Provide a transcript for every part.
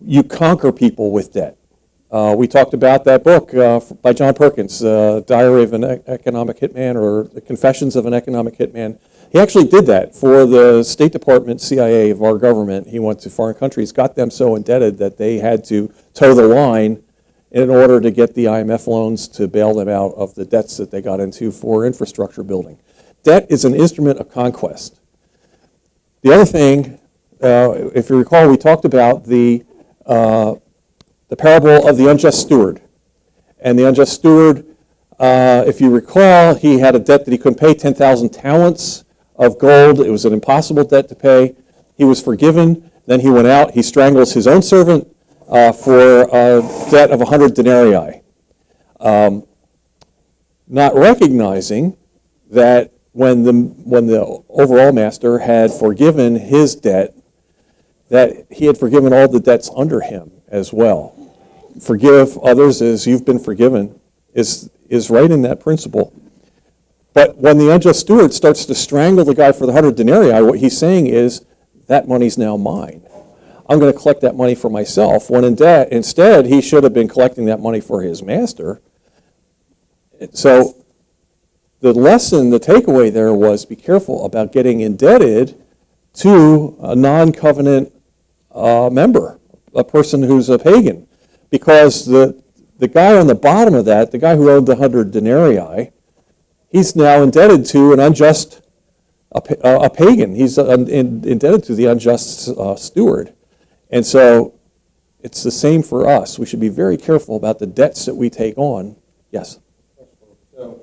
you conquer people with debt. We talked about that book by John Perkins, Diary of an Economic Hitman, or The Confessions of an Economic Hitman. He actually did that for the State Department, CIA of our government. He went to foreign countries, got them so indebted that they had to toe the line in order to get the IMF loans to bail them out of the debts that they got into for infrastructure building. Debt is an instrument of conquest. The other thing, if you recall, we talked about the parable of the unjust steward. And the unjust steward, if you recall, he had a debt that he couldn't pay, 10,000 talents of gold. It was an impossible debt to pay. He was forgiven. Then he went out. He strangles his own servant for a debt of 100 denarii. Not recognizing that when the overall master had forgiven his debt, that he had forgiven all the debts under him as well. Forgive others as you've been forgiven is right in that principle. But when the unjust steward starts to strangle the guy for the 100 denarii, what he's saying is, that money's now mine. I'm going to collect that money for myself, when instead he should have been collecting that money for his master. So the lesson, the takeaway there was, be careful about getting indebted to a non-covenant member, a person who's a pagan, because the guy on the bottom of that, the guy who owed the 100 denarii, he's now indebted to an unjust, a pagan. He's indebted to the unjust steward. And so it's the same for us. We should be very careful about the debts that we take on. Yes? So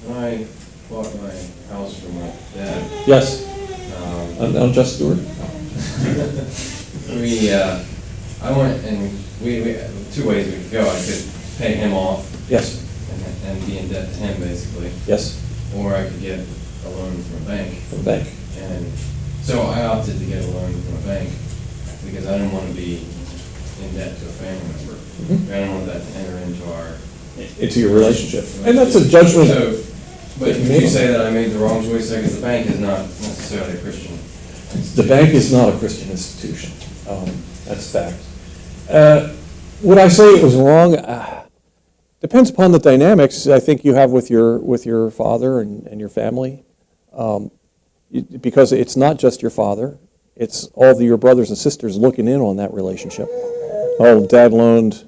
when I bought my house from my dad. Yes. An unjust steward? I went and we two ways we could go. I could pay him off. Yes. And be in debt to him, basically. Yes. Or I could get a loan from a bank. From a bank. And so I opted to get a loan from a bank because I didn't want to be in debt to a family member. Mm-hmm. I didn't want that to enter into your relationship. And that's a judgment. So, but you say that I made the wrong choice because the bank is not necessarily a Christian institution. The bank is not a Christian institution. That's fact. Would I say it was wrong? Depends upon the dynamics I think you have with your father and your family, because it's not just your father; it's all of your brothers and sisters looking in on that relationship. Oh, Dad loaned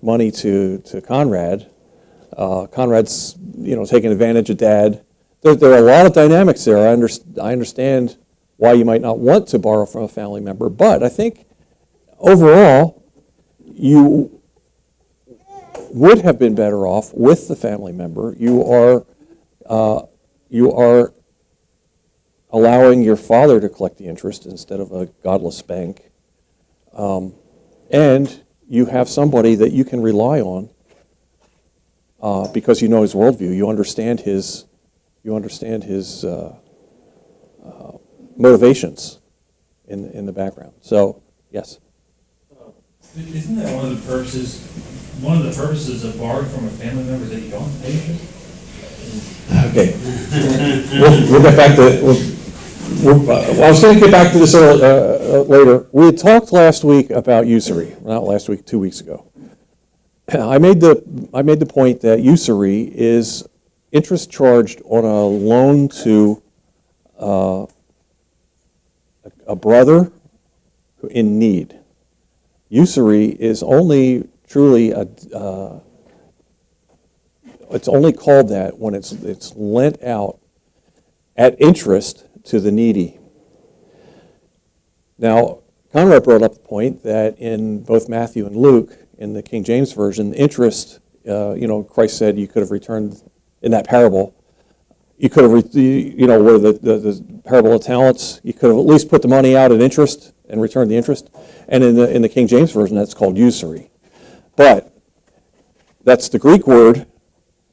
money to Conrad. Conrad's taking advantage of Dad. There are a lot of dynamics there. I understand why you might not want to borrow from a family member, but I think overall you would have been better off with the family member. You are allowing your father to collect the interest instead of a godless bank, and you have somebody that you can rely on because you know his worldview. You understand his motivations in the background. So yes. Isn't that one of the purposes? One of the purposes of borrowing from a family member that you don't pay interest? Okay. We'll get back to it. I was going to get back to this later. We had talked last week about usury. Not last week, 2 weeks ago. I made the point that usury is interest charged on a loan to a brother in need. Usury is only truly it's only called that when it's lent out at interest to the needy. Now, Conrad brought up the point that in both Matthew and Luke, in the King James Version, interest, Christ said you could have returned, in that parable, you could have, where the parable of talents, you could have at least put the money out at interest and returned the interest. And in the King James Version, that's called usury. But that's the Greek word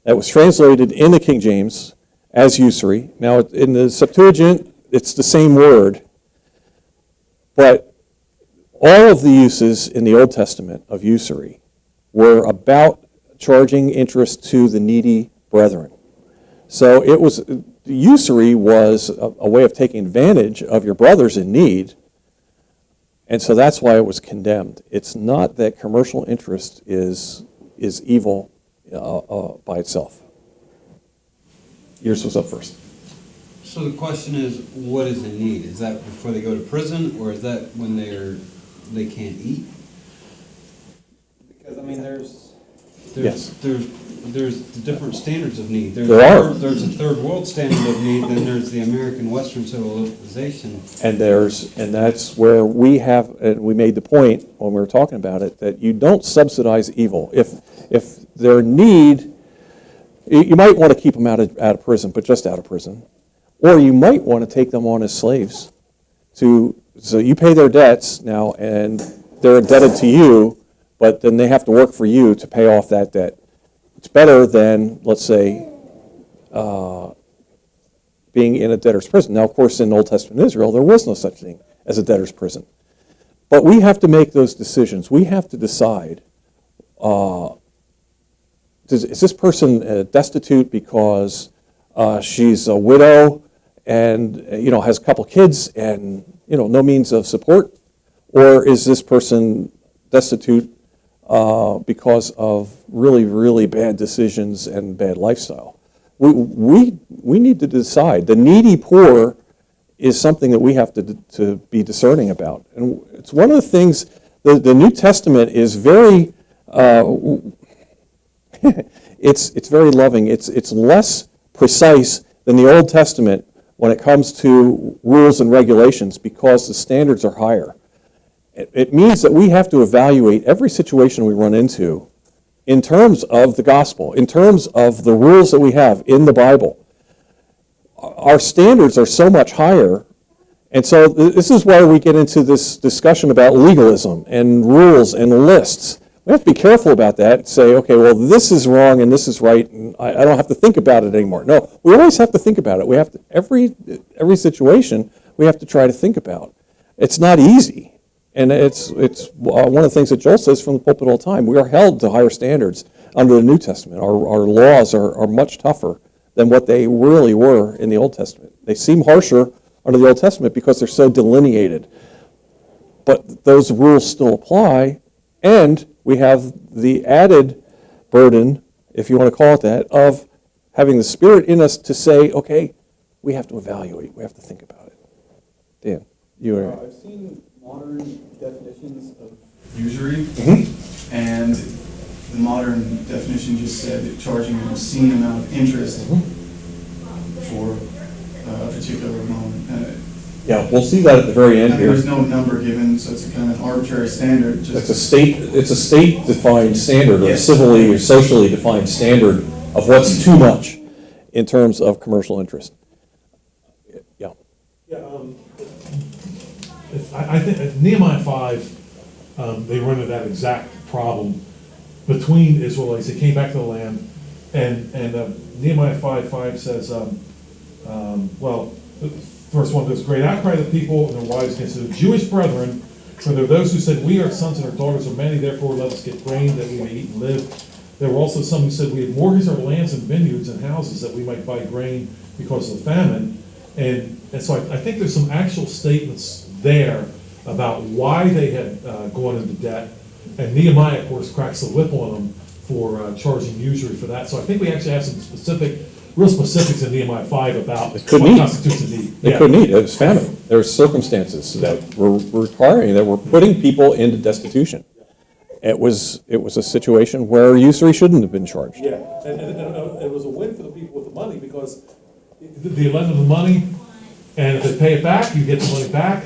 that was translated in the King James as usury. Now, in the Septuagint, it's the same word. But all of the uses in the Old Testament of usury were about charging interest to the needy brethren. So usury was a way of taking advantage of your brothers in need And so that's why it was condemned. It's not that commercial interest is evil by itself. Yours was up first. So the question is, what is the need? Is that before they go to prison, or is that when they can't eat? Because I mean, Yes. there's the different standards of need. There are. There's a third world standard of need, then there's the American Western civilization. And that's where we made the point when we were talking about it, that you don't subsidize evil. If their need, you might want to keep them out of prison, but just out of prison. Or you might want to take them on as slaves. So you pay their debts now, and they're indebted to you, but then they have to work for you to pay off that debt. It's better than, let's say, being in a debtor's prison. Now, of course, in Old Testament Israel, there was no such thing as a debtor's prison. But we have to make those decisions. We have to decide, is this person destitute because she's a widow and has a couple kids and no means of support? Or is this person destitute because of really, really bad decisions and bad lifestyle? We need to decide. The needy poor is something that we have to be discerning about. And it's one of the things, the New Testament is very, it's very loving. It's less precise than the Old Testament when it comes to rules and regulations because the standards are higher. It means that we have to evaluate every situation we run into in terms of the gospel, in terms of the rules that we have in the Bible. Our standards are so much higher, and so this is why we get into this discussion about legalism and rules and lists. We have to be careful about that and say, okay, well, this is wrong and this is right, and I don't have to think about it anymore. No, we always have to think about it. We have to, every situation we have to try to think about. It's not easy. And it's one of the things that Joel says from the pulpit all the time. We are held to higher standards under the New Testament. Our laws are much tougher than what they really were in the Old Testament. They seem harsher under the Old Testament because they're so delineated. But those rules still apply, and we have the added burden, if you want to call it that, of having the Spirit in us to say, okay, we have to evaluate, we have to think about it. Dan, you are... I've seen modern definitions of Usury, and the modern definition just said charging an obscene amount of interest for a particular loan. Yeah, we'll see that at the very end And here. there's no number given, so it's a kind of arbitrary standard. It's a state-defined standard, or Yes. civilly or socially defined standard of what's too much in terms of commercial interest. Yeah. Yeah, I think at Nehemiah 5, they run into that exact problem between Israelites. They came back to the land, and Nehemiah 5:5 says, well, verse 1 goes, "Great outcry of the people and their wives against the Jewish brethren, for there were those who said, 'We, our sons and our daughters are many, therefore let us get grain that we may eat and live.' There were also some who said, 'We have mortgaged our lands and vineyards and houses that we might buy grain because of the famine.'" And so I think there's some actual statements there about why they had gone into debt. And Nehemiah, of course, cracks the whip on them for charging usury for that. So I think we actually have some real specifics in Nehemiah 5 about what constitutes a need. They couldn't eat. It was famine. There were circumstances that were requiring, that were putting people into destitution. It was a situation where usury shouldn't have been charged. Yeah, and it was a win for the people with the money because they lend them the money, and if they pay it back, you get the money back.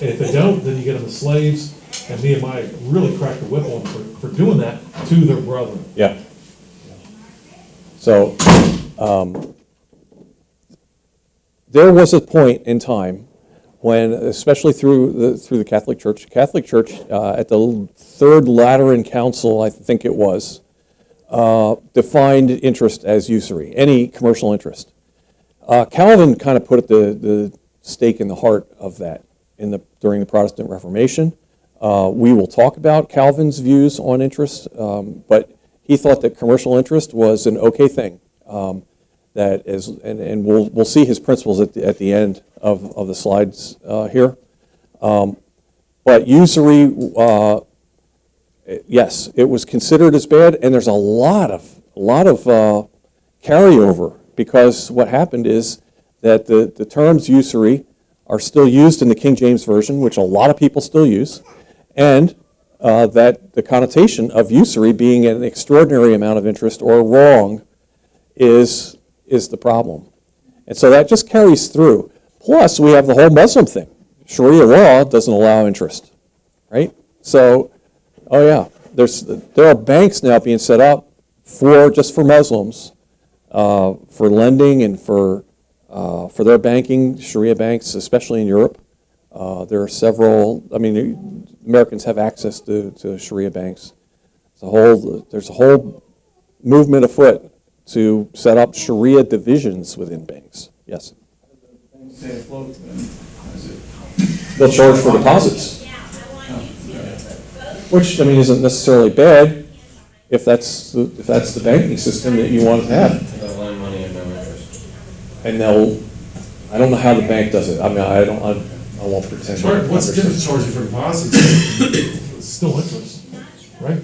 And if they don't, then you get them as slaves. And Nehemiah really cracked the whip on them for doing that to their brethren. Yeah. So there was a point in time when, especially through the Catholic Church, at the Third Lateran Council, I think it was, defined interest as usury, any commercial interest. Calvin kind of put the stake in the heart of that during the Protestant Reformation. We will talk about Calvin's views on interest, but he thought that commercial interest was an okay thing. That is, and we'll see his principles at the end of the slides here. But But usury, yes, it was considered as bad, and there's a lot of carryover, because what happened is that the terms usury are still used in the King James Version, which a lot of people still use, and that the connotation of usury being an extraordinary amount of interest or wrong is the problem. And so that just carries through. Plus, we have the whole Muslim thing. Sharia law doesn't allow interest, right? So, oh yeah, there are banks now being set up just for Muslims, for lending and for their banking, Sharia banks, especially in Europe. There are several. I mean, Americans have access to Sharia banks. There's a whole movement afoot to set up Sharia divisions within banks. Yes. Stay afloat, then, is it? They'll charge for deposits, which, I mean, isn't necessarily bad if that's the banking system that you want to have. They'll lend money at no interest. And I don't know how the bank does it. I mean, I won't pretend. What's the difference charging for deposits? It's still interest, right?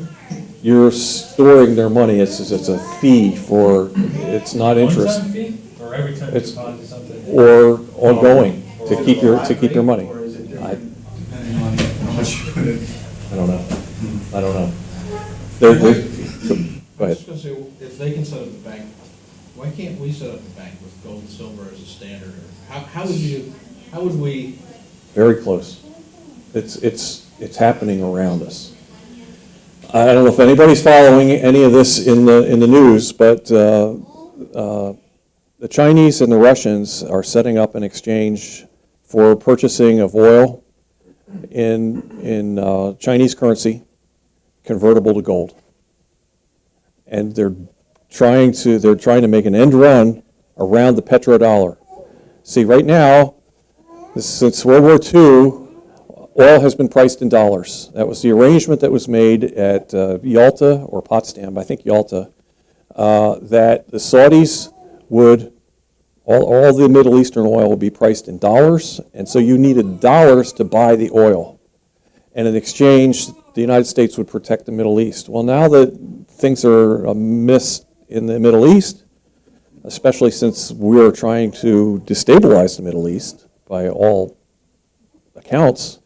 You're storing their money. It's a fee for, it's not interest. One-time fee, or every time you It's- deposit something? Or ongoing, to keep your money. Or is it I different depending on how much you put in? I don't know. I don't know. Go I was ahead. just gonna say, if they can set up a bank, why can't we set up a bank with gold and silver as a standard? Or how would we, Very close. It's happening around us. I don't know if anybody's following any of this in the news, but the Chinese and the Russians are setting up an exchange for purchasing of oil in Chinese currency, convertible to gold. And they're trying to make an end run around the petrodollar. See, right now, since World War II, oil has been priced in dollars. That was the arrangement that was made at Yalta or Potsdam, I think Yalta, that the Saudis would, all the Middle Eastern oil would be priced in dollars, and so you needed dollars to buy the oil. And in exchange, the United States would protect the Middle East. Well, now that things are amiss in the Middle East, especially since we're trying to destabilize the Middle East by all accounts,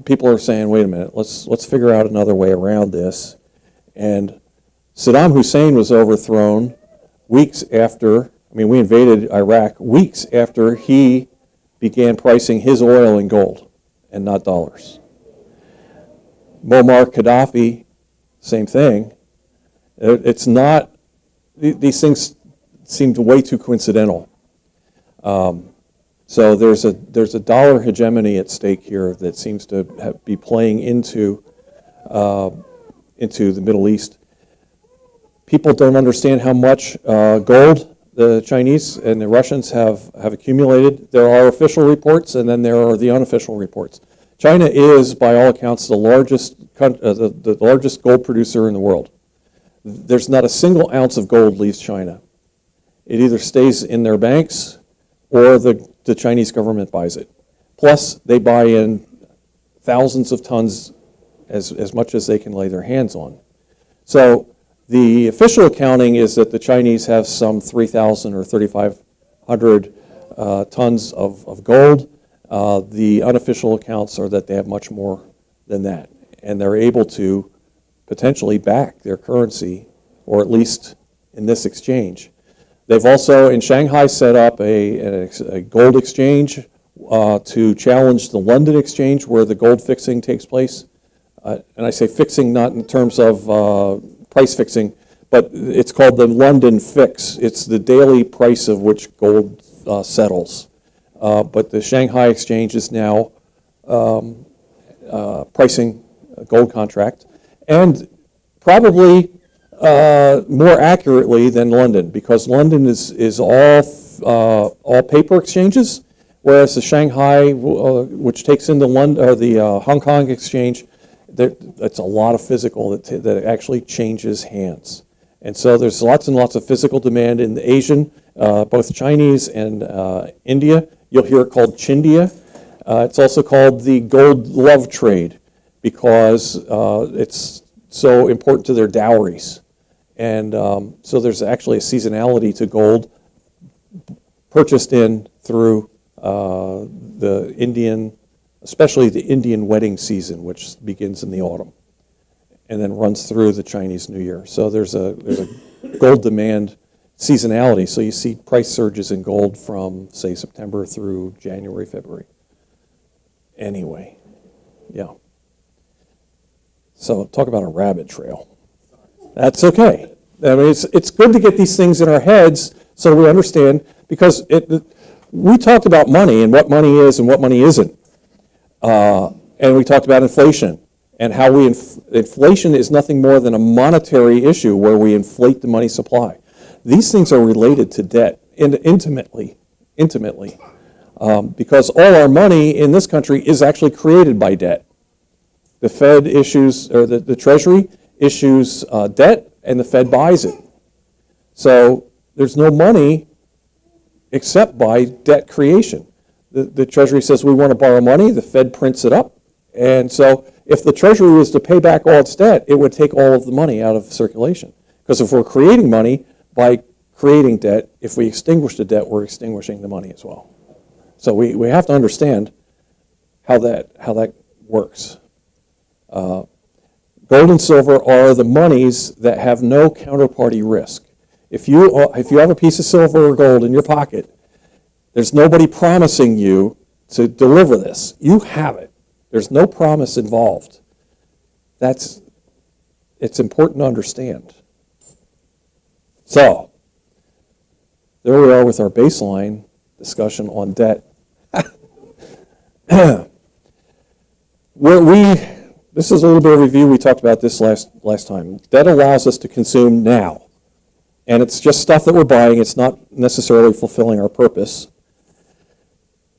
people are saying, wait a minute, let's figure out another way around this. And Saddam Hussein was overthrown weeks after, we invaded Iraq weeks after he began pricing his oil in gold and not dollars. Muammar Gaddafi, same thing. It's not, these things seem way too coincidental. So there's a dollar hegemony at stake here that seems to be playing into the Middle East. People don't understand how much gold the Chinese and the Russians have accumulated. There are official reports, and then there are the unofficial reports. China is, by all accounts, the largest gold producer in the world. There's not a single ounce of gold leaves China. It either stays in their banks or the Chinese government buys it. Plus, they buy in thousands of tons, as much as they can lay their hands on. So the official accounting is that the Chinese have some 3,000 or 3,500 tons of gold. The unofficial accounts are that they have much more than that, and they're able to potentially back their currency, or at least in this exchange. They've also, in Shanghai, set up a gold exchange to challenge the London exchange where the gold fixing takes place. And I say fixing not in terms of price fixing, but it's called the London fix. It's the daily price of which gold settles. But the Shanghai exchange is now pricing a gold contract, and probably more accurately than London, because London is all paper exchanges, whereas the Shanghai, which takes in the London or the Hong Kong exchange, that's a lot of physical that actually changes hands. And so there's lots and lots of physical demand in the Asian, both Chinese and India. You'll hear it called Chindia. It's also called the gold love trade because it's so important to their dowries. And so there's actually a seasonality to gold purchased in through the Indian, especially the Indian wedding season, which begins in the autumn and then runs through the Chinese New Year. So there's a gold demand seasonality. So you see price surges in gold from, say, September through January, February. Anyway, yeah. So talk about a rabbit trail. That's okay. I mean, it's good to get these things in our heads so we understand, because we talked about money and what money is and what money isn't. And we talked about inflation and how inflation is nothing more than a monetary issue where we inflate the money supply. These things are related to debt intimately, because all our money in this country is actually created by debt. The Fed issues, or the Treasury issues debt, and the Fed buys it. So there's no money except by debt creation. The Treasury says we want to borrow money, the Fed prints it up, and so if the Treasury was to pay back all its debt, it would take all of the money out of circulation. Because if we're creating money by creating debt, if we extinguish the debt, we're extinguishing the money as well. So we have to understand how that works. Gold and silver are the monies that have no counterparty risk. If you have a piece of silver or gold in your pocket, there's nobody promising you to deliver this. You have it. There's no promise involved. It's important to understand. So, there we are with our baseline discussion on debt. This is a little bit of review. We talked about this last time. Debt allows us to consume now. And it's just stuff that we're buying. It's not necessarily fulfilling our purpose.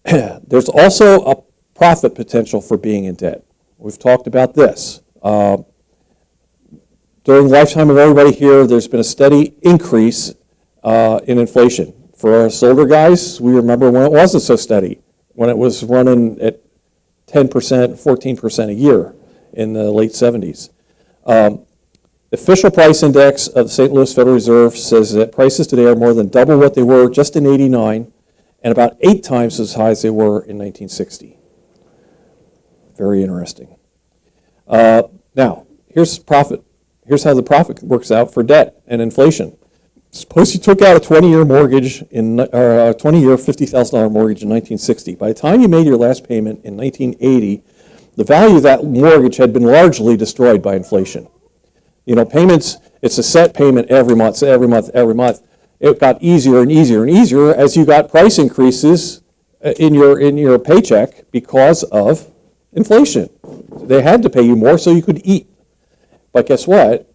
There's also a profit potential for being in debt. We've talked about this. During the lifetime of everybody here, there's been a steady increase in inflation. For us older guys, we remember when it wasn't so steady, when it was running at 10%, 14% a year in the late 70s. The official price index of the St. Louis Federal Reserve says that prices today are more than double what they were just in '89 and about 8 times as high as they were in 1960. Very interesting. Now, here's profit. Here's how the profit works out for debt and inflation. Suppose you took out a 20-year mortgage, or a 20-year $50,000 mortgage in 1960. By the time you made your last payment in 1980, the value of that mortgage had been largely destroyed by inflation. You know, payments, it's a set payment every month. It got easier and easier and easier as you got price increases in your paycheck because of inflation. They had to pay you more so you could eat. But guess what?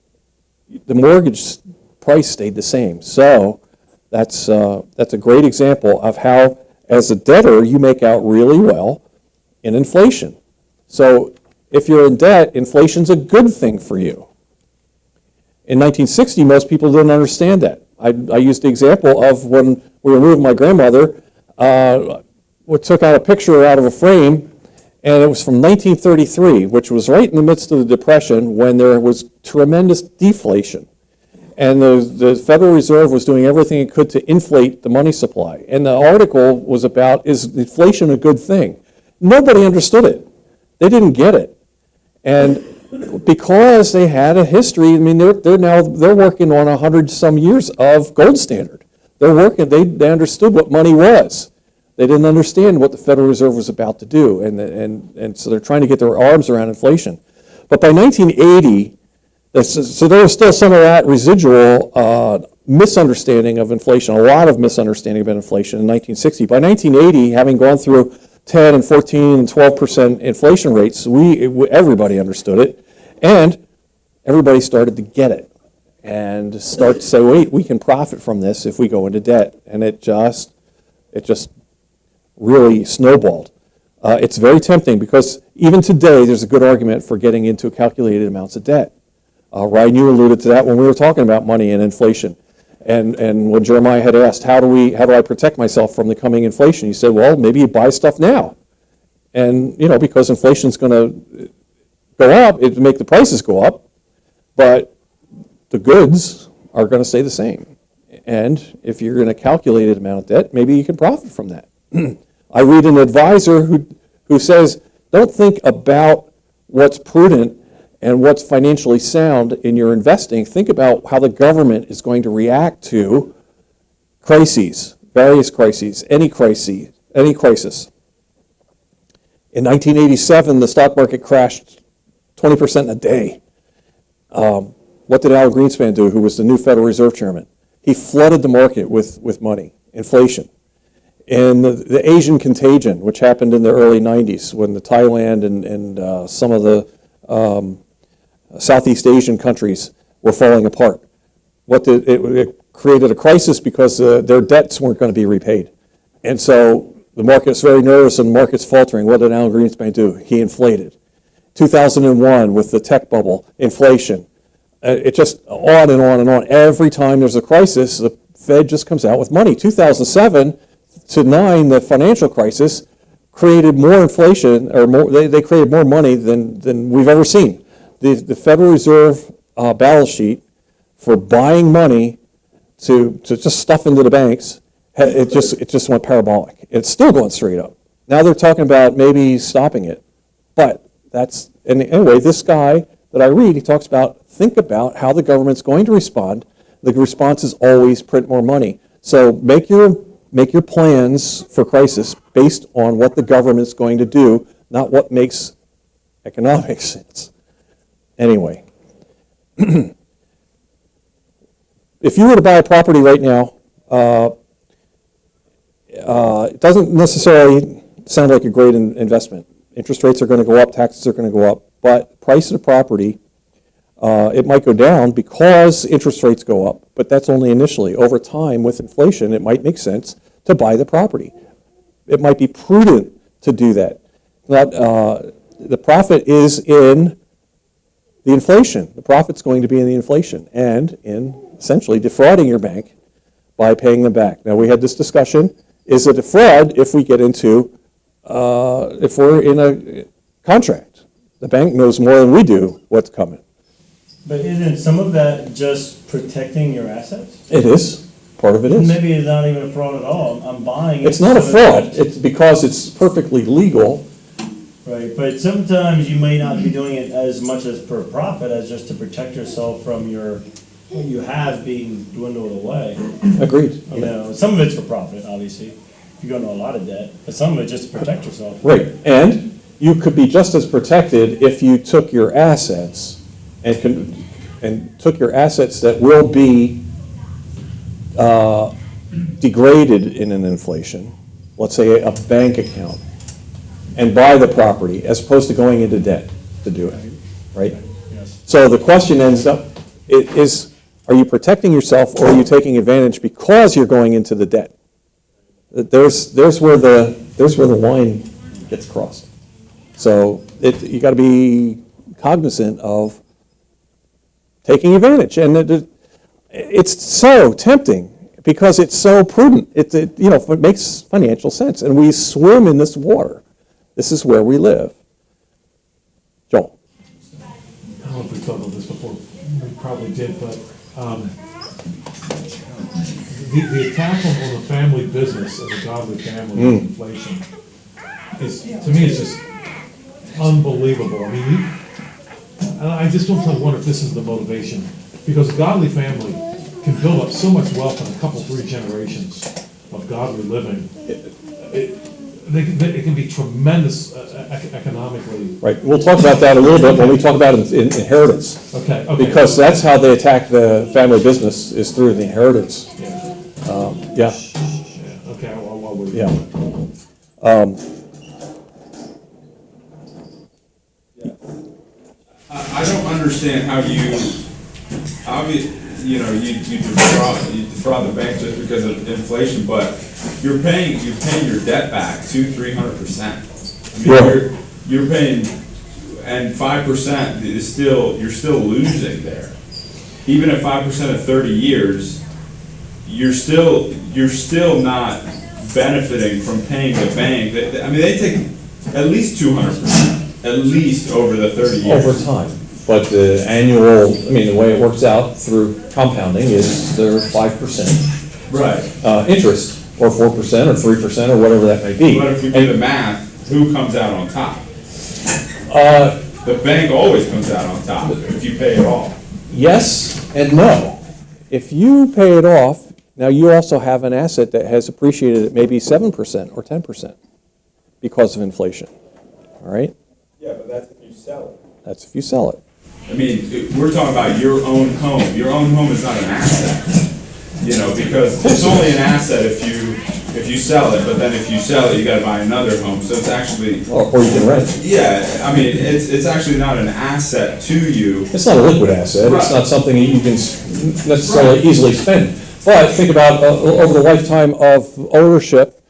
The mortgage price stayed the same. So that's a great example of how, as a debtor, you make out really well in inflation. So if you're in debt, inflation's a good thing for you. In 1960, most people didn't understand that. I used the example of when we were moving my grandmother, we took out a picture out of a frame, and it was from 1933, which was right in the midst of the Depression when there was tremendous deflation. And the Federal Reserve was doing everything it could to inflate the money supply. And the article was about, is inflation a good thing? Nobody understood it. They didn't get it. And because they had a history, I mean, they're working on 100-some years of gold standard. They understood what money was. They didn't understand what the Federal Reserve was about to do, and so they're trying to get their arms around inflation. But by 1980, so there was still some of that residual misunderstanding of inflation, a lot of misunderstanding about inflation in 1960. By 1980, having gone through 10 and 14 and 12% inflation rates, everybody understood it, and everybody started to get it and start to say, wait, we can profit from this if we go into debt. And it just really snowballed. It's very tempting because even today there's a good argument for getting into calculated amounts of debt. Ryan, you alluded to that when we were talking about money and inflation. And when Jeremiah had asked, how do I protect myself from the coming inflation? He said, well, maybe you buy stuff now. And, because inflation's going to go up, it'd make the prices go up, but the goods are going to stay the same. And if you're in a calculated amount of debt, maybe you can profit from that. I read an advisor who says, don't think about what's prudent and what's financially sound in your investing. Think about how the government is going to react to crises, various crises, any crisis. In 1987, the stock market crashed 20% in a day. What did Al Greenspan do, who was the new Federal Reserve Chairman? He flooded the market with money, inflation. And the Asian contagion, which happened in the early 90s when the Thailand and some of the Southeast Asian countries were falling apart. It created a crisis because their debts weren't going to be repaid. And so the market's very nervous and the market's faltering. What did Al Greenspan do? He inflated. 2001 with the tech bubble, inflation. It just on and on and on. Every time there's a crisis, the Fed just comes out with money. 2007 to 9, the financial crisis, created more inflation, or more, they created more money than we've ever seen. The Federal Reserve balance sheet for buying money to just stuff into the banks, it just went parabolic. It's still going straight up. Now they're talking about maybe stopping it. But and anyway, this guy that I read, he talks about, think about how the government's going to respond. The response is always print more money. So make your plans for crisis based on what the government's going to do, not what makes economic sense. Anyway, if you were to buy a property right now, it doesn't necessarily sound like a great investment. Interest rates are going to go up, taxes are going to go up, but price of the property, it might go down because interest rates go up, but that's only initially. Over time, with inflation, it might make sense to buy the property. It might be prudent to do that. The profit is in the inflation. The profit's going to be in the inflation and in essentially defrauding your bank by paying them back. Now, we had this discussion. Is it a fraud if we get into, if we're in a contract? The bank knows more than we do what's coming. But isn't some of that just protecting your assets? It is. Part of it is. Maybe it's not even a fraud at all. I'm buying it. It's not a so fraud. that- It's because it's perfectly legal. Right, but sometimes you may not be doing it as much as per profit as just to protect yourself from what you have being dwindled away. Agreed. You know, some of it's for profit, obviously. If you go into a lot of debt, but some of it just to protect yourself. Right. And you could be just as protected if you took your assets and took your assets that will be degraded in an inflation, let's say a bank account, and buy the property as opposed to going into debt to do it, right? Yes. So the question ends up is, are you protecting yourself or are you taking advantage because you're going into the debt? There's where the line gets crossed. So you got to be cognizant of taking advantage, and it's so tempting because it's so prudent. It makes financial sense, and we swim in this water. This is where we live. Joel. I don't know if we talked about this before, we probably did, but the attack on the family business of a godly family with inflation is, to me, is just unbelievable. I mean, I just don't wonder if this is the motivation, because a godly family can build up so much wealth in a couple, 3 generations of godly living. It can be tremendous economically. Right. We'll talk about that a little bit when we talk about inheritance. Okay. Because that's how they attack the family business, is through the inheritance. Yeah. Okay, I'll wait. Yeah. I don't understand how you defraud the bank just because of inflation, but you're paying your debt back 200-300%. I mean, you're paying, and 5% is you're still losing there. Even at 5% of 30 years, you're still not benefiting from paying the bank. I mean, they take At least 200%, at least over the 30 years. Over time. But the annual, I mean, the way it works out through compounding is they're 5% Right. interest, or 4%, or 3%, or whatever that may be. But if you do the math, who comes out on top? Uh, The bank always comes out on top if you pay it all. Yes and no. If you pay it off, now you also have an asset that has appreciated at maybe 7% or 10% because of inflation, all right? Yeah, but that's if you sell it. That's if you sell it. I mean, we're talking about your own home. Your own home is not an asset, you know, because it's only an asset if you sell it, but then if you sell it, you gotta buy another home, so it's actually, Or you can rent. yeah, I mean, it's actually not an asset to you. It's not a liquid asset, it's Right. not something that you can necessarily easily spend. But think about over the lifetime of ownership,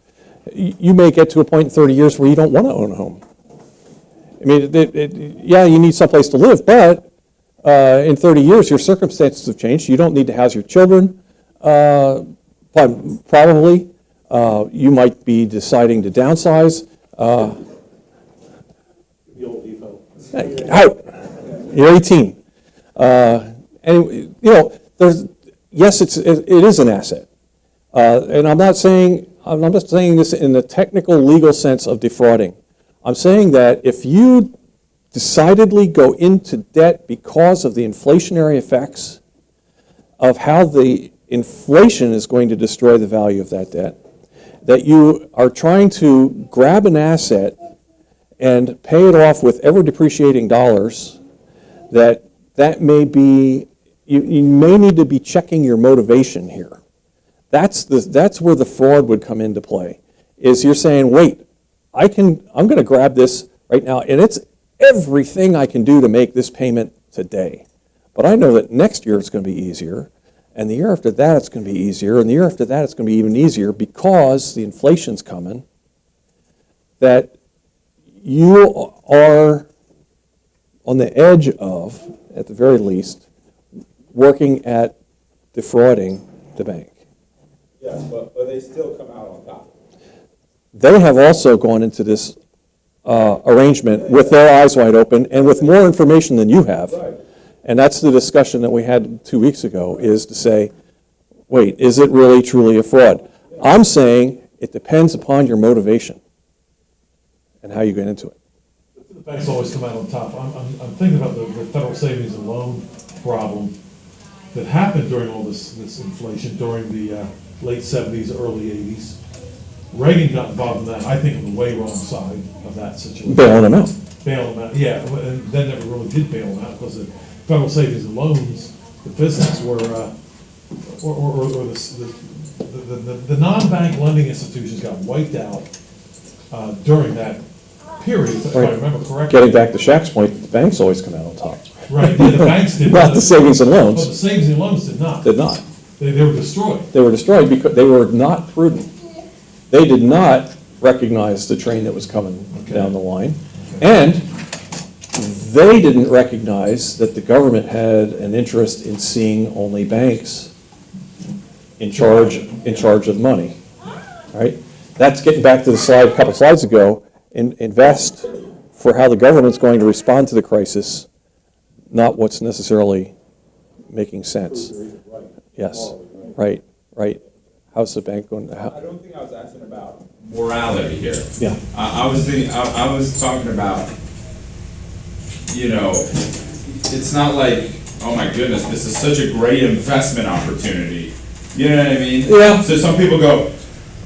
you may get to a point in 30 years where you don't want to own a home. I mean, yeah, you need someplace to live, but in 30 years, your circumstances have changed. You don't need to house your children, probably. You might be deciding to downsize. Hey, out. You're 18. And, you know, yes, it is an asset. And I'm not saying this in the technical legal sense of defrauding. I'm saying that if you decidedly go into debt because of the inflationary effects of how the inflation is going to destroy the value of that debt, that you are trying to grab an asset and pay it off with ever depreciating dollars, that may be, you may need to be checking your motivation here. That's where the fraud would come into play, is you're saying, wait, I'm going to grab this right now, and it's everything I can do to make this payment today. But I know that next year it's going to be easier, and the year after that it's going to be easier, and the year after that it's going to be even easier because the inflation's coming, that you are on the edge of, at the very least, working at defrauding the bank. Yes, but they still come out on top. They have also gone into this arrangement with their eyes wide open and with more information than you have. Right. And that's the discussion that we had 2 weeks ago, is to say, wait, is it really truly a fraud? I'm saying it depends upon your motivation and how you get into it. The banks always come out on top. I'm thinking about the federal savings and loan problem that happened during all this inflation, during the late 70s, early 80s. Reagan got involved in that, I think, on the way wrong side of that situation. Bailing them out. Bail them out, yeah, and then never really did bail them out, because the federal savings and loans, the business were, or the non-bank lending institutions got wiped out during that period, if I remember correctly. Getting back to Shaq's point, the banks always come out on top. Right, yeah, the banks did Not the savings and Well, the loans, savings and loans did not. did not. They were destroyed. They were destroyed because they were not prudent. They did not recognize the train that was coming down the line. And they didn't recognize that the government had an interest in seeing only banks in charge of money, right? That's getting back to the slide a couple slides ago. Invest for how the government's going to respond to the crisis, not what's necessarily making sense. Yes, right. How's the bank going to, I don't think I was asking about morality here. yeah. I was talking about, you know, it's not like, oh my goodness, this is such a great investment opportunity. You know what I mean? Yeah. So some people go,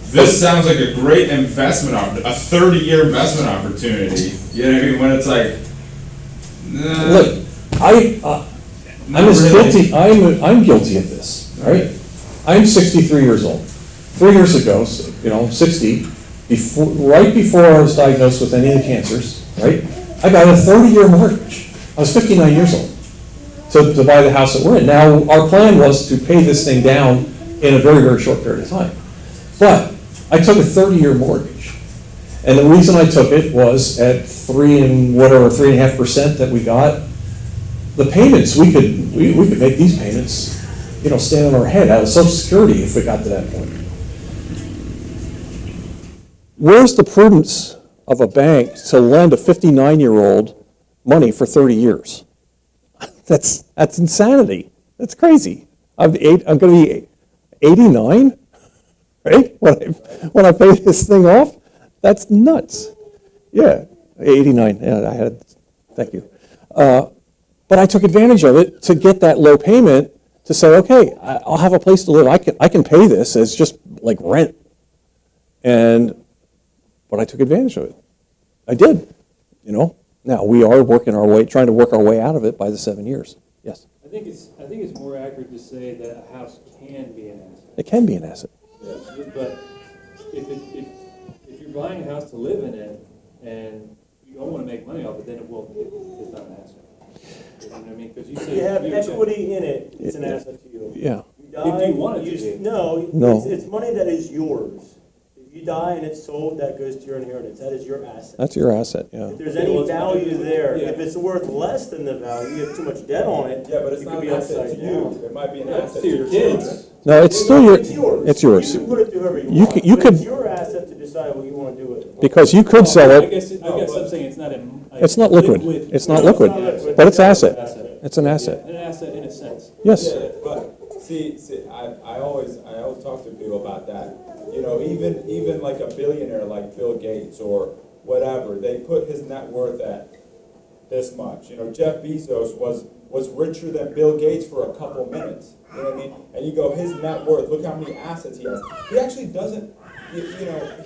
this sounds like a great investment, a 30-year investment opportunity. You know what I mean? When it's like, nah, Look, I'm as guilty, I'm guilty of this, right? I'm 63 years old. 3 years ago, 60, right before I was diagnosed with any of the cancers, right? I got a 30-year mortgage. I was 59 years old to buy the house that we're in. Now, our plan was to pay this thing down in a very, very short period of time. But I took a 30-year mortgage. And the reason I took it was at 3.5% that we got, the payments, we could make these payments, stand on our head out of Social Security if we got to that point. Where's the prudence of a bank to lend a 59-year-old money for 30 years. That's insanity. That's crazy. I'm going to be 89, right? When I pay this thing off? That's nuts. Yeah, 89. Yeah, thank you. But I took advantage of it to get that low payment to say, okay, I'll have a place to live. I can pay this as just like rent. But I took advantage of it. I did, Now, we are trying to work our way out of it by the 7 years. Yes? I think it's more accurate to say that a house can be an asset. It can be an asset. But if you're buying a house to live in it and you don't want to make money off it, then it's not an asset. You know what I mean? Because you say You have equity in it, it's an asset to you. Yeah. You die, If you want it to be. No, it's money that is yours. If you die and it's sold, that goes to your inheritance, that is your asset. That's your asset, yeah. If there's any value there, if it's worth less than the value, you have too much debt on it, Yeah, but it's it not could be an asset upside to you. down. It might be an Yeah, asset to to your your kids. children. No, it's still It's yours. It's yours. You can put it to whoever you You want, could- you but could- it's your asset to decide what you want to do with it. Because you could sell I it. guess I'm saying it's not a. It's not liquid. It's not liquid, but it's asset. It's an asset. An asset in a sense. Yes. Yeah, but see, I always talk to people about that. Even like a billionaire like Bill Gates or whatever, they put his net worth at this much. Jeff Bezos was richer than Bill Gates for a couple minutes. You know what I mean? And you go, his net worth, look how many assets he has. He actually doesn't,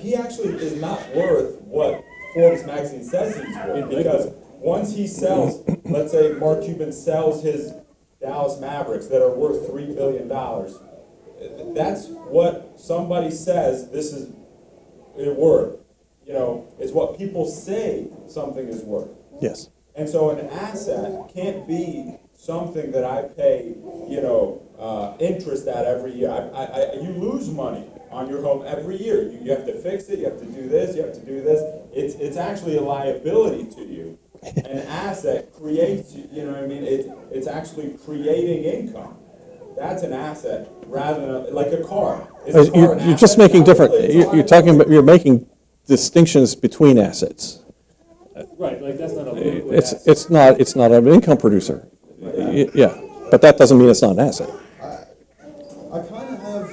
he actually is not worth what Forbes magazine says he's worth. Because once he sells, let's say Mark Cuban sells his Dallas Mavericks that are worth $3 billion, that's what somebody says this is worth. It's what people say something is worth. Yes. And so an asset can't be something that I pay, interest at every year. You lose money on your home every year. You have to fix it, you have to do this, you have to do this. It's actually a liability to you. An asset creates, it's actually creating income. That's an asset rather than, like a car. Is a car an You're just asset? making different, Absolutely, it's a you're talking about, you're making distinctions between assets. Right, like that's not a liquid asset. It's not an income producer. Yeah, but that doesn't mean it's not an asset. I kind of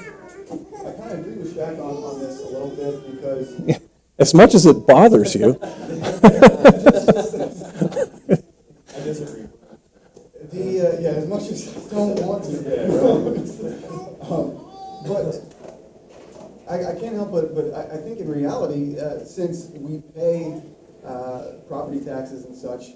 agree with Shaq on this a little bit because As much as it bothers you. I disagree. As much as I don't want to. But I can't help but I think in reality, since we pay property taxes and such,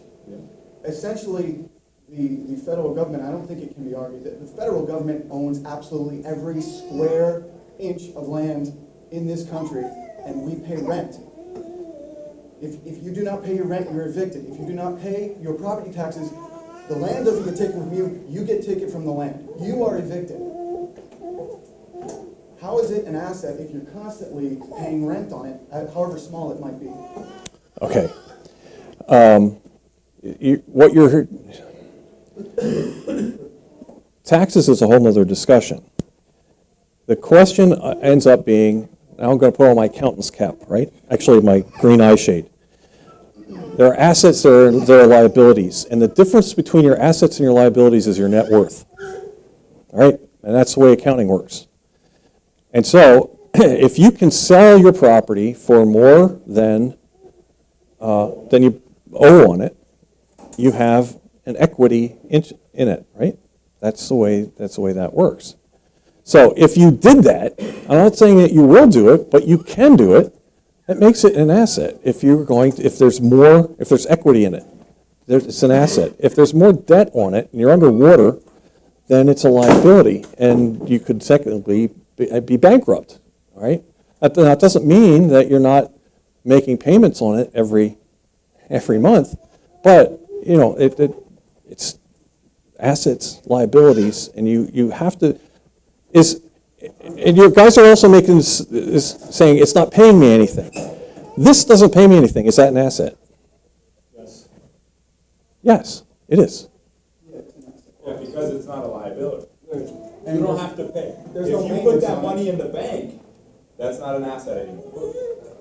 essentially the federal government, I don't think it can be argued that the federal government owns absolutely every square inch of land in this country, and we pay rent. If you do not pay your rent, you're evicted. If you do not pay your property taxes, the land doesn't get taken from you, you get taken from the land. You are evicted. How is it an asset if you're constantly paying rent on it, however small it might be? Okay. Taxes is a whole nother discussion. The question ends up being, now I'm going to put on my accountant's cap, right? Actually, my green eye shade. There are assets, there are liabilities, and the difference between your assets and your liabilities is your net worth, all right? And that's the way accounting works. And so, if you can sell your property for more than you owe on it, you have an equity in it, right? That's the way that works. So if you did that, I'm not saying that you will do it, but you can do it. That makes it an asset. If there's equity in it, it's an asset. If there's more debt on it and you're underwater, then it's a liability, and you could technically be bankrupt. All right. That doesn't mean that you're not making payments on it every month, but it's assets, liabilities, and you have to and your guys are also saying it's not paying me anything. This doesn't pay me anything. Is that an asset? Yes. Yes, it is. Yeah, because it's not a liability. And You don't have to pay. there's If no you put maintenance that on it. money in the bank, that's not an asset anymore.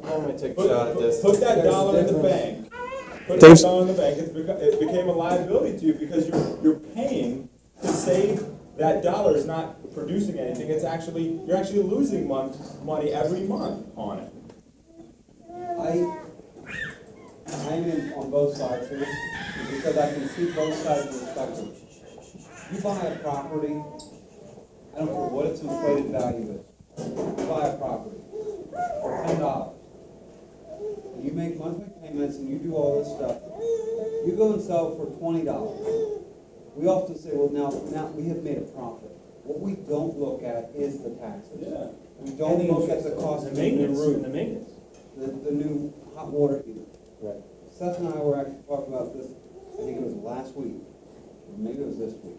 I might take a shot at this. Put that There's a dollar in the difference. bank. Put Dave's- that dollar in the bank, it became a liability to you because you're paying to save that dollar is not producing anything. You're actually losing money every month on it. I'm in on both sides here, because I can see both sides of the spectrum. You buy a property, I don't care what its inflated value is, you buy a property for $10. And you make monthly payments and you do all this stuff. You go and sell it for $20. We often say, well, now we have made a profit. What we don't look at is the taxes. Yeah. We don't look at the cost of the new roof, The maintenance. the new hot water heater. Right. Seth and I were actually talking about this, I think it was last week, or maybe it was this week,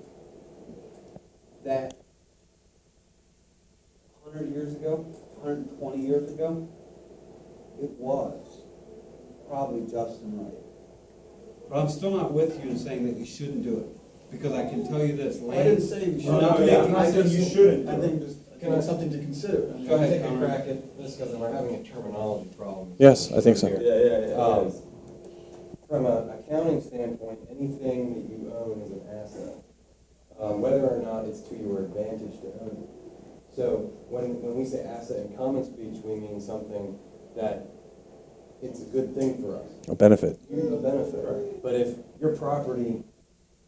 that 100 years ago, 120 years ago, it was probably just and right. But I'm still not with you in saying that you shouldn't do it, because I can tell you this, I didn't say you should not No, do yeah, it. I think you shouldn't. I think just, can I have something to consider? Go ahead, Take a Conrad. crack at this because we're having a terminology problem. Yes, I think so. Here. Yeah. From an accounting standpoint, anything that you own is an asset, whether or not it's to your advantage to own it. So when we say asset in common speech, we mean something that it's a good thing for us. A benefit. A benefit, right? But if your property,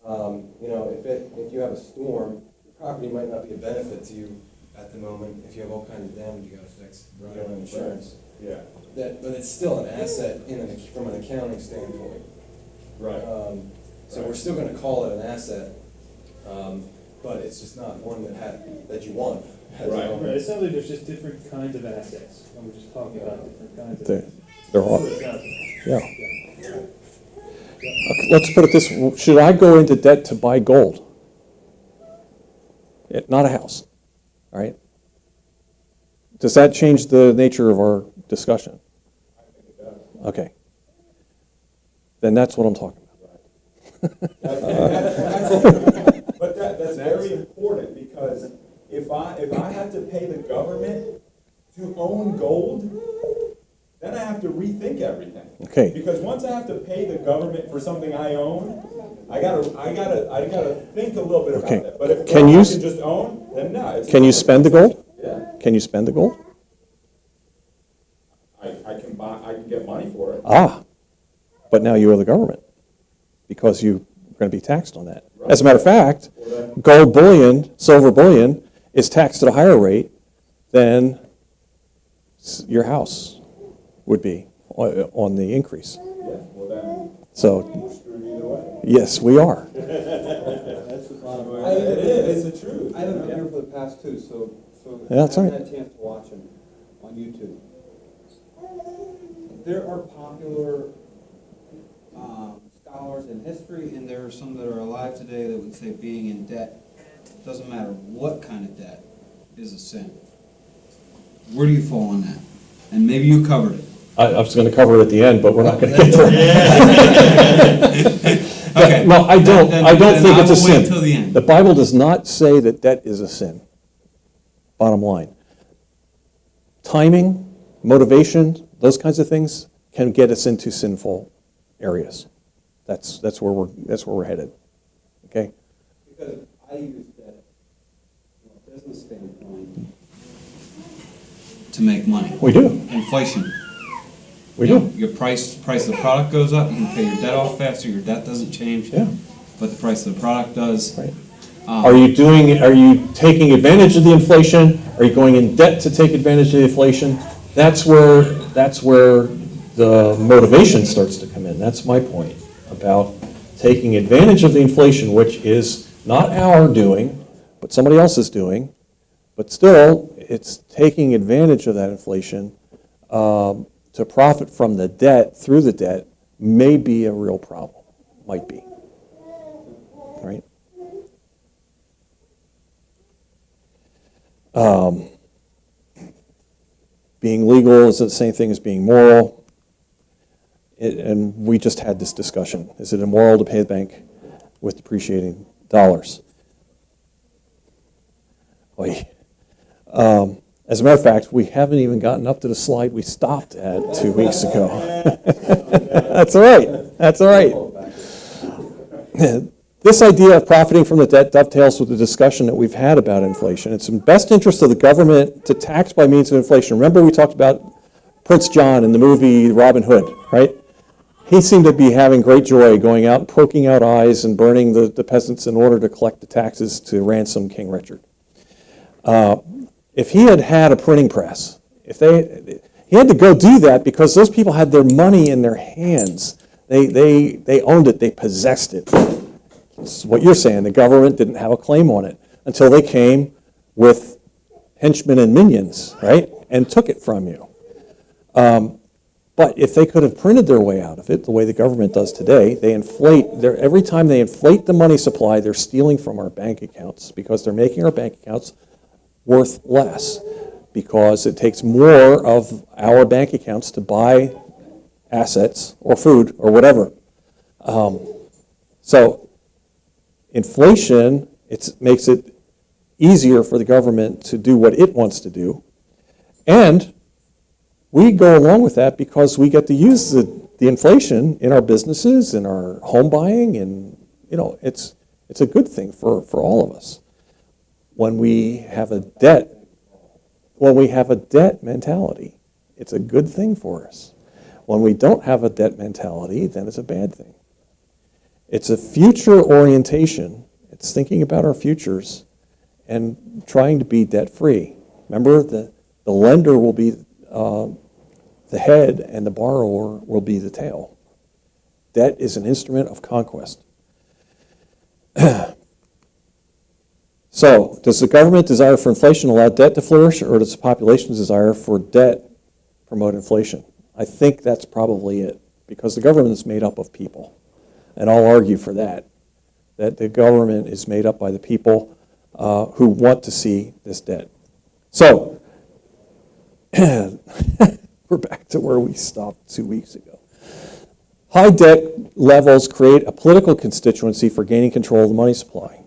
if you have a storm, your property might not be a benefit to you at the moment. If you have all kinds of damage you got to fix, you don't have insurance. Yeah, But it's still an asset from an accounting standpoint. right. So we're still going to call it an asset, but it's just not one that you want. at the Right. moment. Right, it sounds like there's just different kinds of assets, and we're just talking about different kinds of There, assets. there That's what are, it sounds like. yeah. Okay, let's put it this, should I go into debt to buy gold? Not a house, all right? Does that change the nature of our discussion? Okay. Then that's what I'm talking about. But that's very important, because if I have to pay the government to own gold, then I have to rethink everything. Okay. Because once I have to pay the government for something I own, I gotta think a little bit about Okay. that. But if Can gold you I s- can just own, then no. Can you spend the gold? Yeah, Can you spend the gold? I can get money for it. Ah, but now you owe the government because you're going to be taxed on that. As a matter of fact, gold bullion, silver bullion is taxed at a higher rate than your house would be on the increase. Yeah, well then, So, we're screwed either way. yes, we are. That's the bottom line. It is, it's the truth. I haven't been here for the past two, so Yeah, that's I all haven't had a chance to watch them on YouTube. There are popular scholars in history, and there are some that are alive today that would say being in debt, doesn't matter what kind of debt, is a sin. Where do you fall on that? And maybe you covered it. I was going to cover it at the end, but we're not going to get to it. Okay. No, I don't Then think I it's a will wait sin. till the end. The Bible does not say that debt is a sin. Bottom line. Timing, motivation, those kinds of things can get us into sinful areas. That's where we're headed. Okay? Because I use that from a business standpoint to make money. We do. Inflation. We You do. know, your price of the product goes up, you can pay your debt off faster, your debt doesn't change. Yeah. But the price of the product does. Right. Are you taking advantage of the inflation? Are you going in debt to take advantage of the inflation? That's where the motivation starts to come in. That's my point about taking advantage of the inflation, which is not our doing, but somebody else is doing. But still, it's taking advantage of that inflation to profit from the debt, through the debt, may be a real problem. Might be. Right? Being legal is the same thing as being moral. And we just had this discussion. Is it immoral to pay the bank with depreciating dollars? Oy. As a matter of fact, we haven't even gotten up to the slide we stopped at 2 weeks ago. That's all right. That's all right. This idea of profiting from the debt dovetails with the discussion that we've had about inflation. It's in best interest of the government to tax by means of inflation. Remember we talked about Prince John in the movie Robin Hood, right? He seemed to be having great joy going out and poking out eyes and burning the peasants in order to collect the taxes to ransom King Richard. If he had had a printing press, he had to go do that because those people had their money in their hands. They owned it, they possessed it. It's what you're saying, the government didn't have a claim on it until they came with henchmen and minions, right, and took it from you. But if they could have printed their way out of it, the way the government does today, they inflate, every time they inflate the money supply, they're stealing from our bank accounts because they're making our bank accounts worth less because it takes more of our bank accounts to buy assets or food or whatever. So inflation, makes it easier for the government to do what it wants to do. And we go along with that because we get to use the inflation in our businesses, in our home buying, and it's a good thing for all of us. When we have a debt mentality, it's a good thing for us. When we don't have a debt mentality, then it's a bad thing. It's a future orientation. It's thinking about our futures and trying to be debt-free. Remember, the lender will be the head and the borrower will be the tail. Debt is an instrument of conquest. So, does the government desire for inflation allow debt to flourish, or does the population's desire for debt promote inflation? I think that's probably it, because the government is made up of people. And I'll argue for that the government is made up by the people who want to see this debt. So, we're back to where we stopped 2 weeks ago. High debt levels create a political constituency for gaining control of the money supply.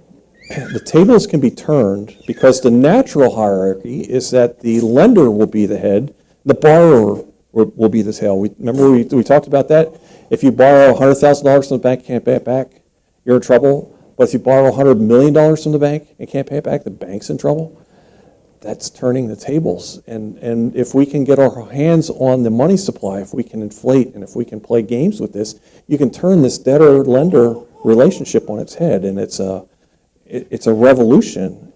The tables can be turned because the natural hierarchy is that the lender will be the head, the borrower will be the tail. Remember we talked about that? If you borrow $100,000 from the bank and can't pay it back, you're in trouble. But if you borrow $100 million from the bank and can't pay it back, the bank's in trouble. That's turning the tables. And if we can get our hands on the money supply, if we can inflate and if we can play games with this, you can turn this debtor-lender relationship on its head. And it's a revolution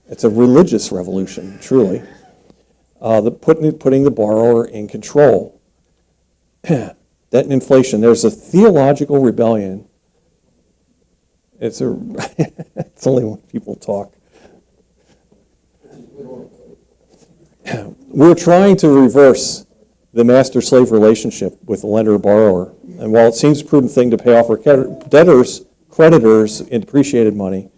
it's a religious revolution, truly. Putting the borrower in control. Debt and inflation. There's a theological rebellion. It's only when people talk. We're trying to reverse the master-slave relationship with the lender-borrower. And while it seems a prudent thing to pay off our creditors in depreciated money,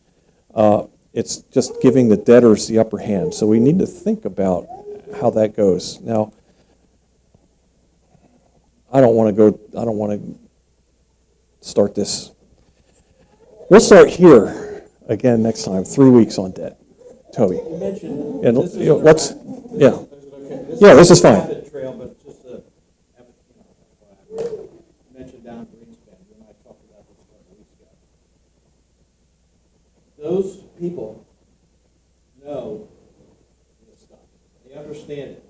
it's just giving the debtors the upper hand. So we need to think about how that goes. Now, I don't want to start this. We'll start here again next time, 3 weeks on debt. Toby. You mentioned. And this is let's, yeah. okay. Yeah, this is fine. Rabbit trail, but just you mentioned down Greenspan, you and I talked about this a couple weeks ago. Those people know this stuff. They understand it.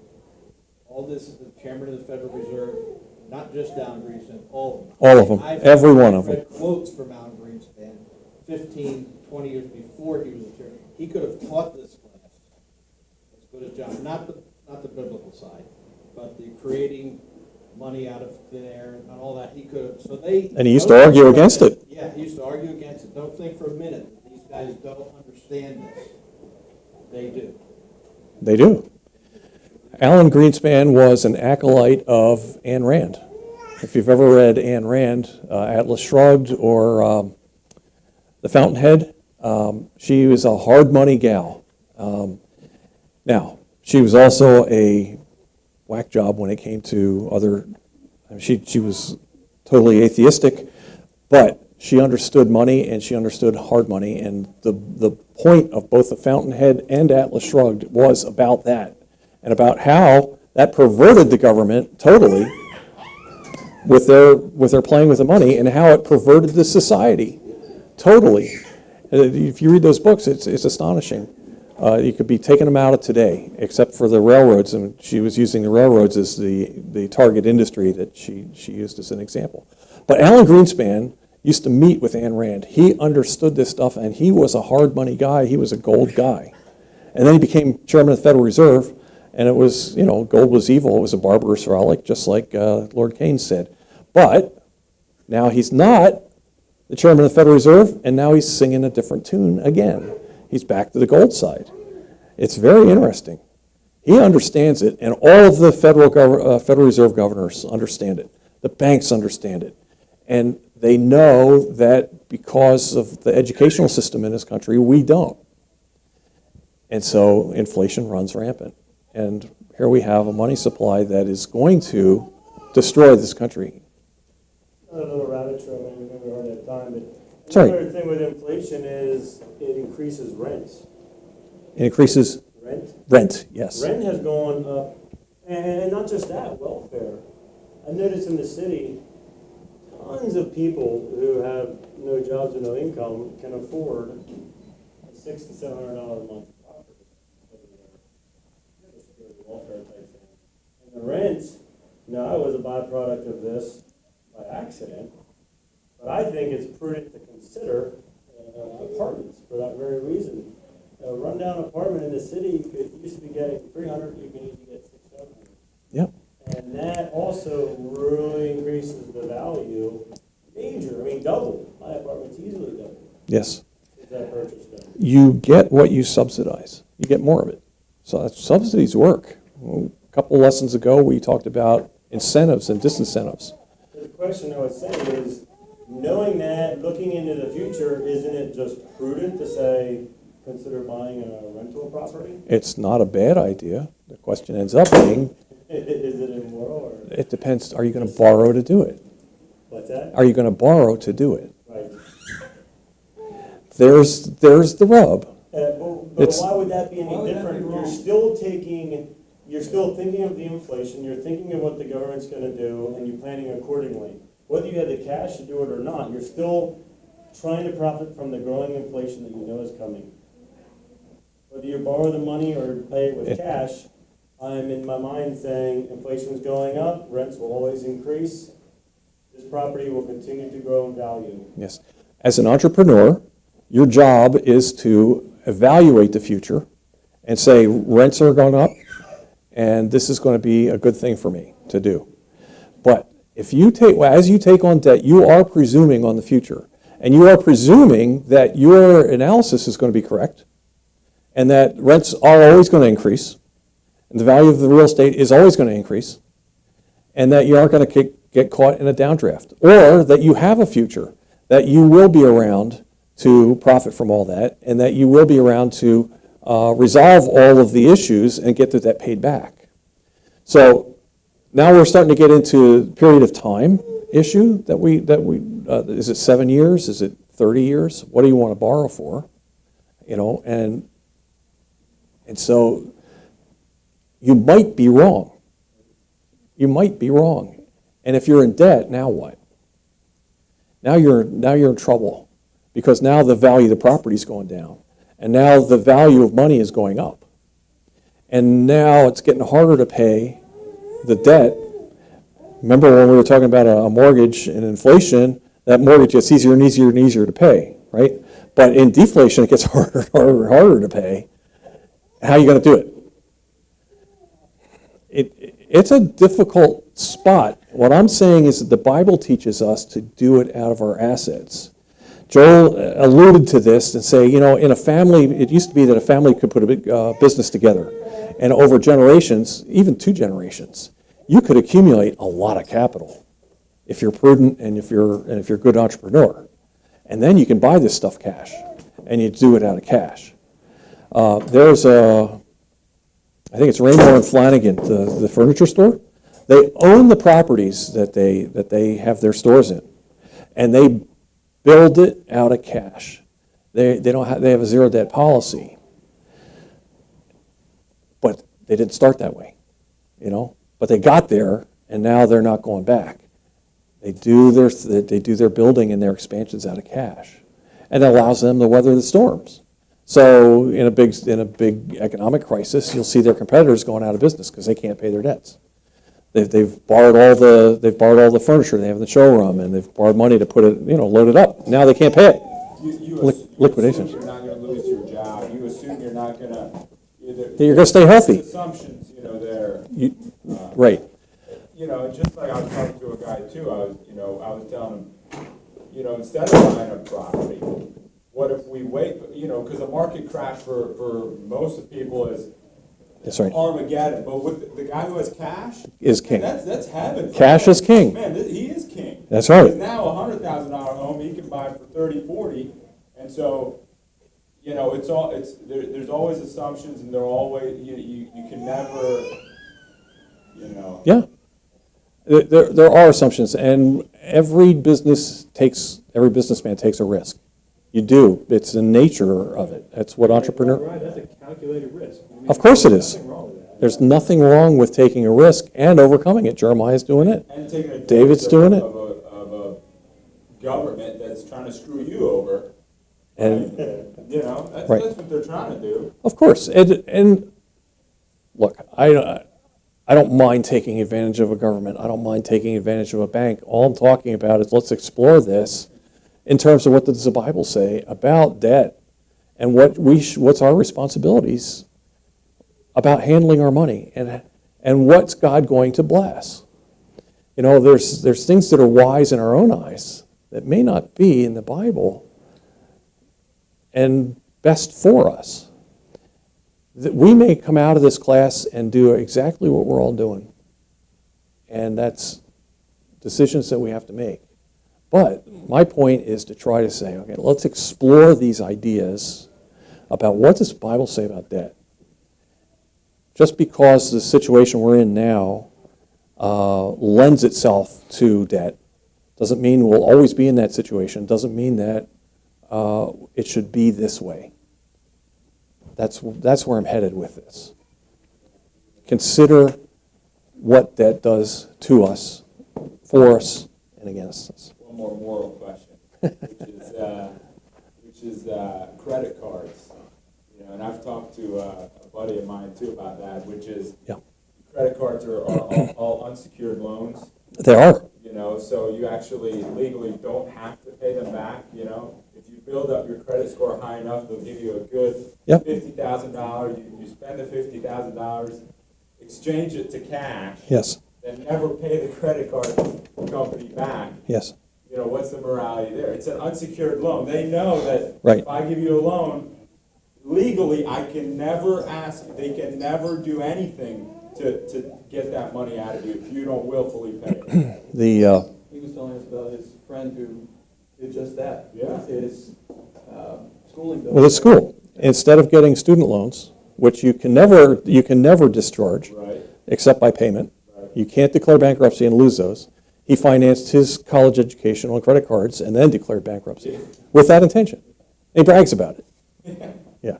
All this, the chairman of the Federal Reserve, not just Alan Greenspan, all of them. All of them, every one of them. I've read quotes from Alan Greenspan 15, 20 years before he was a chairman. He could have taught this class as good as John, not the biblical side, but the creating money out of thin air and all that. He could have, so they. And he used to argue against it. Yeah, he used to argue against it. Don't think for a minute that these guys don't understand this. They do. They do. Alan Greenspan was an acolyte of Ayn Rand. If you've ever read Ayn Rand, Atlas Shrugged, or The Fountainhead, she was a hard money gal. Now, she was also a whack job when it came to other, she was totally atheistic, but she understood money and she understood hard money, and the point of both the Fountainhead and Atlas Shrugged was about that, and about how that perverted the government totally with their playing with the money, and how it perverted the society totally. If you read those books, it's astonishing. You could be taking them out of today, except for the railroads, and she was using the railroads as the target industry that she used as an example. But Alan Greenspan used to meet with Ayn Rand. He understood this stuff, and he was a hard money guy. He was a gold guy. And then he became chairman of the Federal Reserve, and it was, gold was evil. It was a barbarous relic, just like Lord Keynes said. But now he's not the chairman of the Federal Reserve, and now he's singing a different tune again. He's back to the gold side. It's very interesting. He understands it, and all of the Federal Reserve governors understand it. The banks understand it. And they know that because of the educational system in this country, we don't. And so inflation runs rampant. And here we have a money supply that is going to destroy this country. A little rabbit trail, maybe we don't have time, but Sorry. another thing with inflation is it increases rents. It increases Rent? rent, yes. Rent has gone up, and not just that, welfare. I noticed in the city, tons of people who have no jobs or no income can afford a $600 to $700 a month property. Welfare type thing. And the rent, I was a byproduct of this by accident, but I think it's prudent to consider apartments for that very reason. A rundown apartment in the city, you used to be getting $300, you can easily get $600, $700. Yep. And that also really increases the value major. Double. My apartment's easily double. Yes. Since that purchase done. You get what you subsidize. You get more of it. So subsidies work. A couple lessons ago, we talked about incentives and disincentives. The question I was saying is, knowing that, looking into the future, isn't it just prudent to say, consider buying a rental property? It's not a bad idea. The question ends up being, Is it immoral or? it depends, are you going to borrow to do it? What's that? Are you going to borrow to do it? Right. There's the rub. But It's- why would that be Why any would that be different? wrong? You're still thinking of the inflation, you're thinking of what the government's gonna do, and you're planning accordingly. Whether you have the cash to do it or not, you're still trying to profit from the growing inflation that you know is coming. Whether you borrow the money or pay it with cash, I'm in my mind saying inflation's going up, rents will always increase, this property will continue to grow in value. Yes. As an entrepreneur, your job is to evaluate the future and say rents are going up and this is going to be a good thing for me to do. But if you as you take on debt, you are presuming on the future, and you are presuming that your analysis is going to be correct and that rents are always going to increase and the value of the real estate is always going to increase and that you aren't going to get caught in a downdraft, or that you have a future, that you will be around to profit from all that, and that you will be around to resolve all of the issues and get the debt paid back. So now we're starting to get into the period of time issue that is it 7 years? Is it 30 years? What do you want to borrow for? And so you might be wrong. You might be wrong. And if you're in debt, now what? Now you're in trouble, because now the value of the property is going down, and now the value of money is going up, and now it's getting harder to pay the debt. Remember when we were talking about a mortgage and inflation, that mortgage gets easier and easier and easier to pay, right? But in deflation, it gets harder and harder and harder to pay. How are you going to do it? It's a difficult spot. What I'm saying is that the Bible teaches us to do it out of our assets. Joel alluded to this and say, in a family, it used to be that a family could put a big business together, and over generations, even 2 generations, you could accumulate a lot of capital if you're prudent and if you're a good entrepreneur. And then you can buy this stuff cash, and you do it out of cash. There's I think it's Rainbow and Flanagan, the furniture store. They own the properties that they have their stores in, and they build it out of cash. They don't have, they have a zero debt policy. But they didn't start that way, you know? But they got there, and now they're not going back. They do their building and their expansions out of cash. And that allows them to weather the storms. So in a big economic crisis, you'll see their competitors going out of business because they can't pay their debts. They've borrowed all the furniture they have in the showroom, and they've borrowed money to put it, load it up. Now they can't pay it. Liquidation. You assume you're not going to lose your job. You assume you're not going to. You're going to stay healthy. Assumptions, there. Right. Just like I was talking to a guy too. I was telling him, instead of buying a property, what if we wait? Because a market crash for most of people is. That's right. Armageddon, but with the guy who has cash is king. Man, that's heaven. Cash is king. Man, he is king. That's right. Because now a $100,000 home he can buy for 30, 40, and so there's always assumptions, and they're always you can never Yeah, there are assumptions, and every businessman takes a risk. You do. It's the nature of it. That's what entrepreneur. Right, that's a calculated risk. Of course it is. Nothing wrong with that. There's nothing wrong with taking a risk and overcoming it. Jeremiah's doing it. and taking advantage David's doing it. of a government that's trying to screw you over. And That's Right. that's what they're trying to do. of course, and look, I don't mind taking advantage of a government. I don't mind taking advantage of a bank. All I'm talking about is let's explore this in terms of what does the Bible say about debt and what's our responsibilities about handling our money and what's God going to bless. There's things that are wise in our own eyes that may not be in the Bible and best for us. That we may come out of this class and do exactly what we're all doing. And that's decisions that we have to make. But my point is to try to say, okay, let's explore these ideas about what does the Bible say about debt. Just because the situation we're in now lends itself to debt doesn't mean we'll always be in that situation, doesn't mean that it should be this way. That's where I'm headed with this. Consider what debt does to us, for us, and against us. One more moral question, which is credit cards. And I've talked to a buddy of mine too about that, which is credit cards are all unsecured loans. They are. So you actually legally don't have to pay them back. If you build up your credit score high enough, they'll give you a good $50,000. You spend the $50,000, exchange it to cash. Yes. Then never pay the credit card company back. Yes. What's the morality there? It's an unsecured loan. They know that Right. if I give you a loan, legally I can never they can never do anything to get that money out of you if you don't willfully pay it. He was telling us about his friend who did just that. Yeah. His schooling bill. Well, the school, instead of getting student loans, which you can never discharge Right. except by payment, Right. you can't declare bankruptcy and lose those. He financed his college education on credit cards and then declared bankruptcy with that intention. He brags about it. Yeah.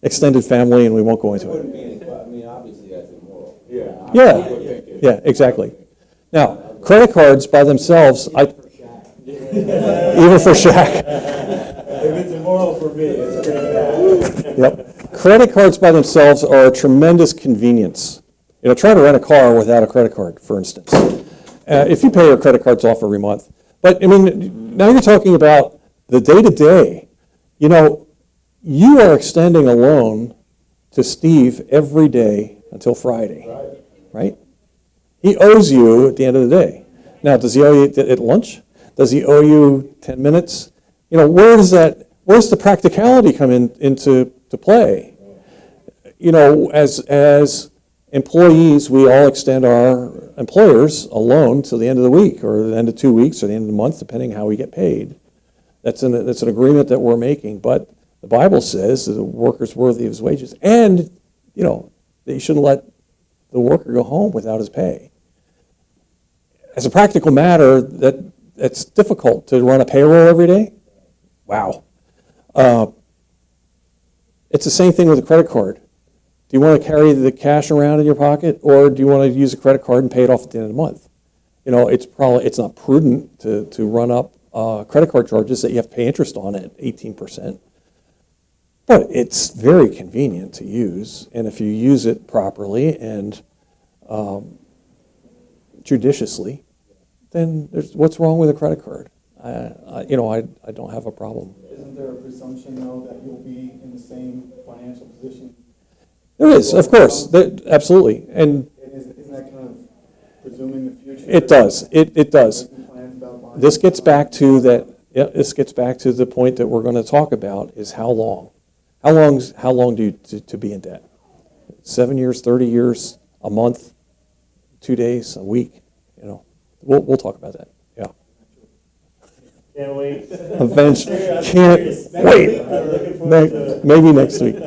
Extended family, and we won't go It into wouldn't it. be any, obviously that's immoral. Yeah. Yeah, exactly. Now, credit cards by themselves, even for Shaq. If it's immoral for me, it's pretty bad. Yep. Credit cards by themselves are a tremendous convenience. Try to rent a car without a credit card, for instance. If you pay your credit cards off every month. But, now you're talking about the day-to-day. You are extending a loan to Steve every day until Friday, right? He owes you at the end of the day. Now, does he owe you at lunch? Does he owe you 10 minutes? Where's the practicality come into play? As employees, we all extend our employers a loan till the end of the week, or the end of 2 weeks, or the end of the month, depending how we get paid. That's an agreement that we're making, but the Bible says that the worker's worthy of his wages, and that you shouldn't let the worker go home without his pay. As a practical matter, that's difficult to run a payroll every day. Wow. It's the same thing with a credit card. Do you want to carry the cash around in your pocket, or do you want to use a credit card and pay it off at the end of the month? It's not prudent to run up credit card charges that you have to pay interest on at 18%. But it's very convenient to use, and if you use it properly and judiciously, then what's wrong with a credit card? I don't have a problem. Isn't there a presumption, though, that you'll be in the same financial position? There is, of course, absolutely, and Isn't that kind of presuming the future? it does. It does. Making plans about buying- This gets back to that. Yeah, this gets back to the point that we're going to talk about: is how long? How long do you to be in debt? 7 years, 30 years, a month, 2 days, a week? We'll talk about that. Yeah. Can't wait. Eventually, I'm can't serious. wait. I'm looking forward to it. Maybe next week.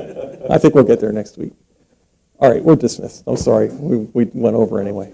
I think we'll get there next week. All right, we're dismissed. I'm sorry, we went over anyway.